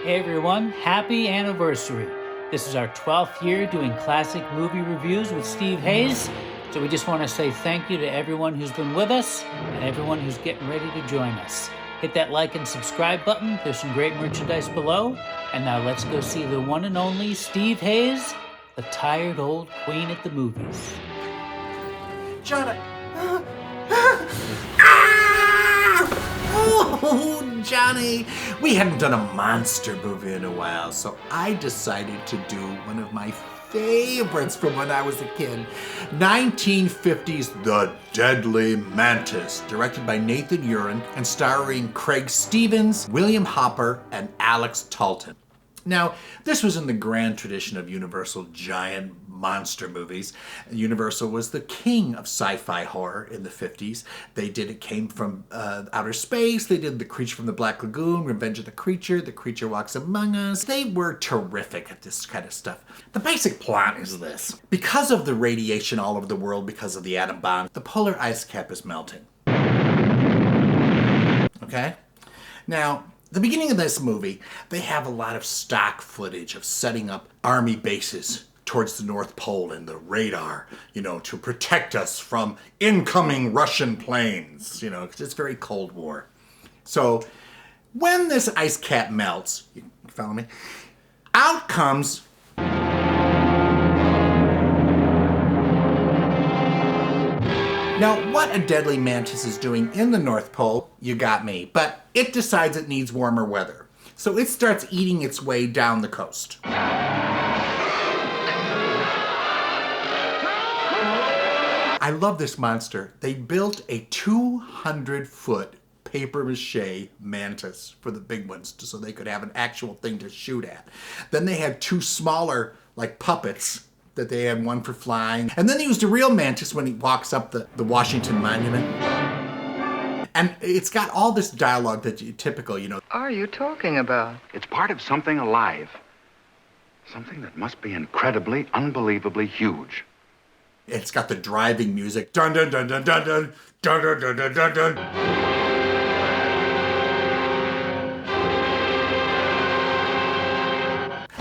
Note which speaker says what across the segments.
Speaker 1: Hey everyone, happy anniversary. This is our 12th year doing classic movie reviews with Steve Hayes. So we just want to say thank you to everyone who's been with us and everyone who's getting ready to join us. Hit that like and subscribe button. There's some great merchandise below. And now let's go see the one and only Steve Hayes, the tired old queen at the movies.
Speaker 2: Johnny! Oh, Johnny! We hadn't done a monster movie in a while, so I decided to do one of my favorites from when I was a kid. 1950's The Deadly Mantis, directed by Nathan Juran and starring Craig Stevens, William Hopper, and Alix Talton. Now, this was in the grand tradition of Universal giant monster movies. Universal was the king of sci-fi horror in the 50s. It came from outer space. They did The Creature from the Black Lagoon, Revenge of the Creature Walks Among Us. They were terrific at this kind of stuff. The basic plot is this. Because of the radiation all over the world, because of the atom bomb, the polar ice cap is melting. Okay? Now, the beginning of this movie, they have a lot of stock footage of setting up army bases towards the North Pole and the radar, to protect us from incoming Russian planes, because it's very Cold War. So when this ice cap melts, you follow me? Out comes Now, what a deadly mantis is doing in the North Pole, you got me, but it decides it needs warmer weather. So it starts eating its way down the coast. I love this monster. They built a 200-foot papier-mâché mantis for the big ones so they could have an actual thing to shoot at. Then they had two smaller, like puppets, that they had one for flying. And then they used a real mantis when he walks up the Washington Monument. And it's got all this dialogue that typical,
Speaker 3: Are you talking about?
Speaker 4: It's part of something alive. Something that must be incredibly, unbelievably huge.
Speaker 2: It's got the driving music. Dun dun dun dun dun dun dun dun dun dun dun dun.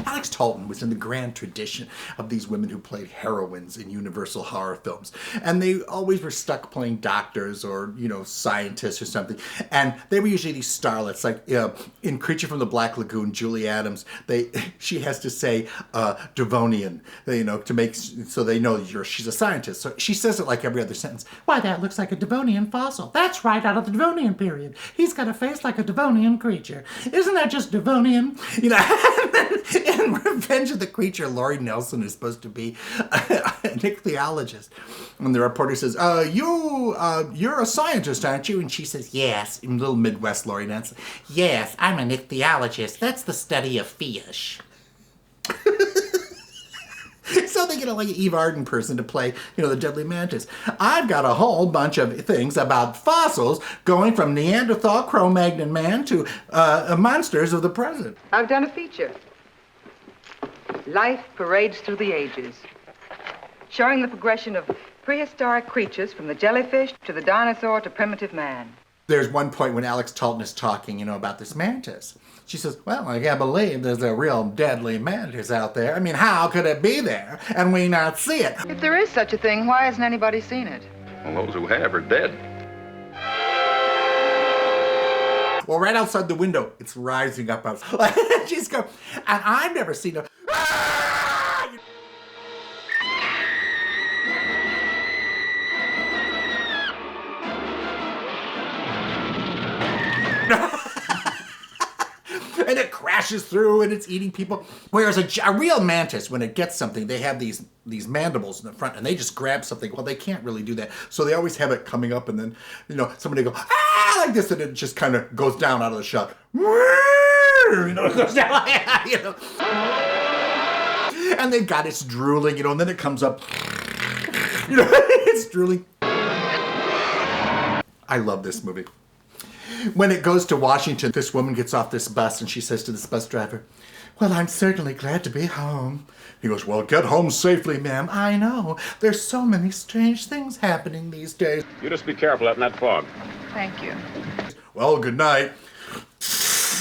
Speaker 2: Alix Talton was in the grand tradition of these women who played heroines in Universal horror films. And they always were stuck playing doctors or, scientists or something. And they were usually these starlets. Like in Creature from the Black Lagoon, Julie Adams, she has to say Devonian, to make so they know she's a scientist. So she says it like every other sentence. Why, that looks like a Devonian fossil. That's right out of the Devonian period. He's got a face like a Devonian creature. Isn't that just Devonian? In Revenge of the Creature, Laurie Nelson is supposed to be an ichthyologist. And the reporter says, you're a scientist, aren't you? And she says, yes. In little Midwest Laurie Nelson. Yes, I'm an ichthyologist. That's the study of fish. So they get a Eve Arden person to play, the Deadly Mantis. I've got a whole bunch of things about fossils going from Neanderthal Cro-Magnon man to monsters of the present.
Speaker 3: I've done a feature. Life parades through the ages, showing the progression of prehistoric creatures from the jellyfish to the dinosaur to primitive man.
Speaker 2: There's one point when Alix Talton is talking, about this mantis. She says, well, I can't believe there's a real deadly mantis out there. I mean, how could it be there and we not see it?
Speaker 3: If there is such a thing, why hasn't anybody seen it?
Speaker 4: Well, those who have are dead.
Speaker 2: Well, right outside the window, it's rising up outside. She's going, and I've never seen a... And it crashes through and it's eating people. Whereas a real mantis, when it gets something, they have these mandibles in the front and they just grab something. Well, they can't really do that. So they always have it coming up and then, somebody go, like this, and it just kind of goes down out of the shot. It goes down, And they've got it's drooling, and then it comes up, it's drooling. I love this movie. When it goes to Washington, this woman gets off this bus and she says to this bus driver, well, I'm certainly glad to be home. He goes, well, get home safely, ma'am. I know. There's so many strange things happening these days.
Speaker 4: You just be careful out in that fog.
Speaker 3: Thank you.
Speaker 2: Well, good night.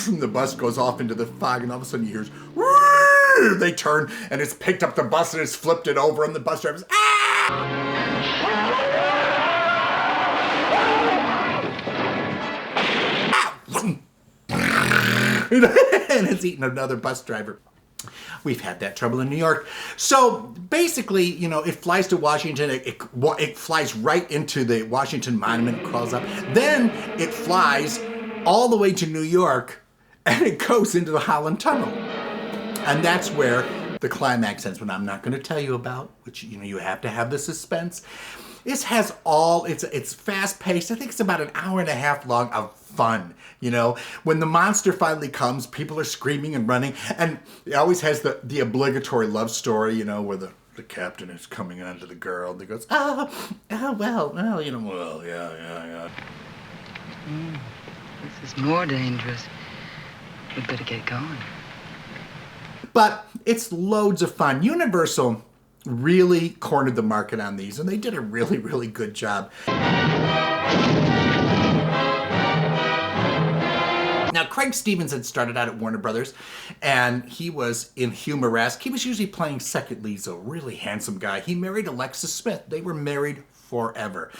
Speaker 2: the bus goes off into the fog, and all of a sudden you hear, "Woo!" They turn, and it's picked up the bus and it's flipped it over, and the bus driver's, and it's eating another bus driver. We've had that trouble in New York. So basically, you know, it flies to Washington. It flies right into the Washington Monument, crawls up. Then it flies all the way to New York, and it goes into the Holland Tunnel. And that's where the climax ends, what I'm not going to tell you about, which, you know, you have to have the suspense. This has all, it's fast-paced. I think it's about an hour and a half long of fun, you know. When the monster finally comes, people are screaming and running, and it always has the obligatory love story, you know, where the captain is coming on to the girl, and he goes, well, you know, well, yeah.
Speaker 3: This is more dangerous. We'd better get going.
Speaker 2: But it's loads of fun. Universal really cornered the market on these, and they did a really, really good job. Now, Craig Stevens had started out at Warner Brothers, and he was in Humoresque. He was usually playing second leads, a really handsome guy. He married Alexis Smith. They were married forever.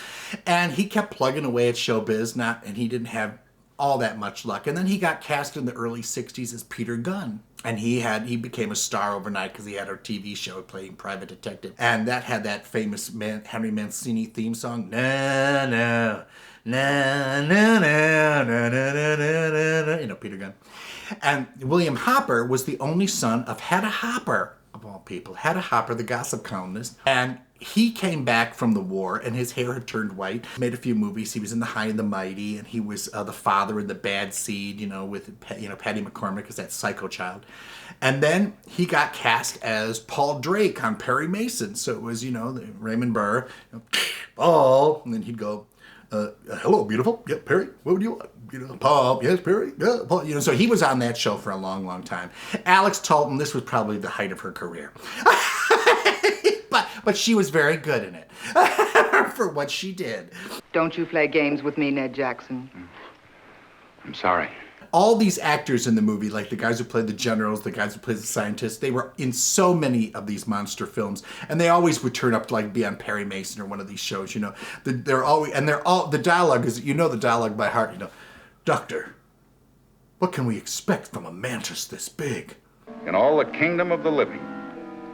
Speaker 2: And he kept plugging away at showbiz, and he didn't have all that much luck. And then he got cast in the early 60s as Peter Gunn. And he became a star overnight because he had a TV show playing private detective. And that had that famous Henry Mancini theme song. Na, na, na, na, na, na, na, na, na, na. You know, Peter Gunn. And William Hopper was the only son of Hedda Hopper, of all people. Hedda Hopper, the gossip columnist. And he came back from the war, and his hair had turned white. Made a few movies. He was in The High and the Mighty, and he was the father in The Bad Seed, you know, with Patty McCormick as that psycho child. And then he got cast as Paul Drake on Perry Mason. So it was, you know, Raymond Burr, Paul, and then he'd go, hello, beautiful. Yeah, Perry, what would you want? You know, Paul, yes, Perry, yeah, Paul. You know, so he was on that show for a long, long time. Alix Talton, this was probably the height of her career. But she was very good in it for what she did.
Speaker 3: Don't you play games with me, Ned Jackson.
Speaker 4: I'm sorry.
Speaker 2: All these actors in the movie, like the guys who played the generals, the guys who played the scientists, they were in so many of these monster films, and they always would turn up to like be on Perry Mason or one of these shows. You know, they're all the dialogue is, you know, the dialogue by heart. You know, Doctor, what can we expect from a mantis this big?
Speaker 4: In all the kingdom of the living,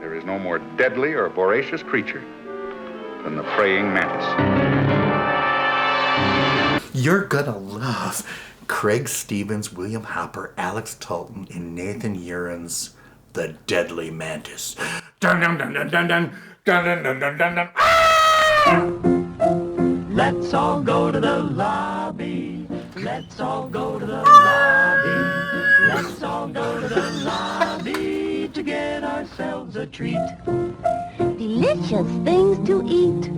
Speaker 4: there is no more deadly or voracious creature than the praying mantis.
Speaker 2: You're gonna love Craig Stevens, William Hopper, Alix Talton, and Nathan Juran's The Deadly Mantis. Dun dun dun dun dun dun dun dun dun dun dun dun. Ah!
Speaker 5: Let's all go to the lobby. Let's all go to the lobby. Let's all go to the lobby to get ourselves a treat.
Speaker 6: Delicious things to eat.